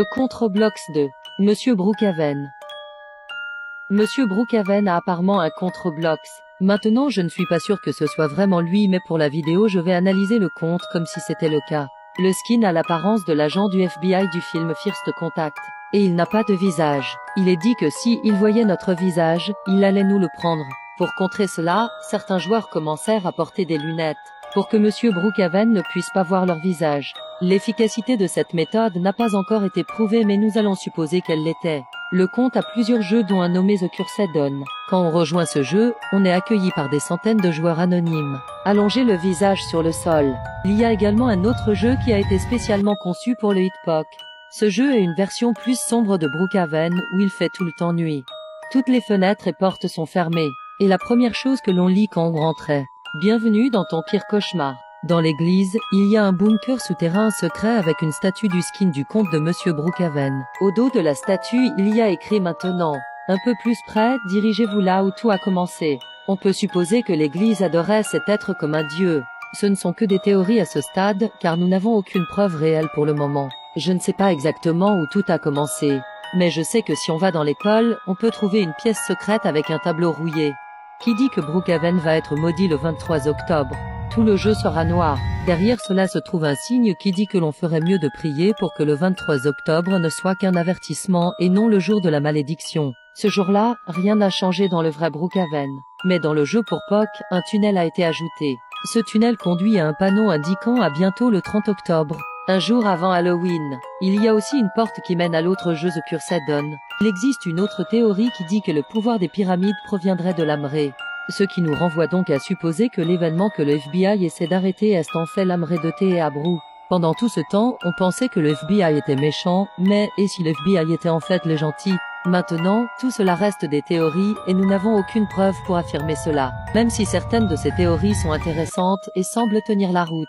Le compte Roblox de Monsieur Brookhaven. Monsieur Brookhaven a apparemment un compte Roblox. Maintenant je ne suis pas sûr que ce soit vraiment lui, mais pour la vidéo je vais analyser le compte comme si c'était le cas. Le skin a l'apparence de l'agent du FBI du film First Contact. Et il n'a pas de visage. Il est dit que si il voyait notre visage, il allait nous le prendre. Pour contrer cela, certains joueurs commencèrent à porter des lunettes, pour que Monsieur Brookhaven ne puisse pas voir leur visage. L'efficacité de cette méthode n'a pas encore été prouvée, mais nous allons supposer qu'elle l'était. Le compte a plusieurs jeux dont un nommé The Cursed Dawn. Quand on rejoint ce jeu, on est accueilli par des centaines de joueurs anonymes. Allonger le visage sur le sol. Il y a également un autre jeu qui a été spécialement conçu pour le Hitpock. Ce jeu est une version plus sombre de Brookhaven où il fait tout le temps nuit. Toutes les fenêtres et portes sont fermées. Et la première chose que l'on lit quand on rentrait: bienvenue dans ton pire cauchemar. Dans l'église, il y a un bunker souterrain secret avec une statue du skin du comte de Monsieur Brookhaven. Au dos de la statue, il y a écrit maintenant. Un peu plus près, dirigez-vous là où tout a commencé. On peut supposer que l'église adorait cet être comme un dieu. Ce ne sont que des théories à ce stade, car nous n'avons aucune preuve réelle pour le moment. Je ne sais pas exactement où tout a commencé. Mais je sais que si on va dans l'école, on peut trouver une pièce secrète avec un tableau rouillé. Qui dit que Brookhaven va être maudit le 23 octobre? Tout le jeu sera noir. Derrière cela se trouve un signe qui dit que l'on ferait mieux de prier pour que le 23 octobre ne soit qu'un avertissement et non le jour de la malédiction. Ce jour-là, rien n'a changé dans le vrai Brookhaven. Mais dans le jeu pour POC, un tunnel a été ajouté. Ce tunnel conduit à un panneau indiquant à bientôt le 30 octobre. Un jour avant Halloween. Il y a aussi une porte qui mène à l'autre jeu The Cursed Dawn. Il existe une autre théorie qui dit que le pouvoir des pyramides proviendrait de l'Amré. Ce qui nous renvoie donc à supposer que l'événement que le FBI essaie d'arrêter est en fait l'Amré de Thé et Abrou. Pendant tout ce temps, on pensait que le FBI était méchant, mais et si le FBI était en fait les gentils? Maintenant, tout cela reste des théories et nous n'avons aucune preuve pour affirmer cela, même si certaines de ces théories sont intéressantes et semblent tenir la route.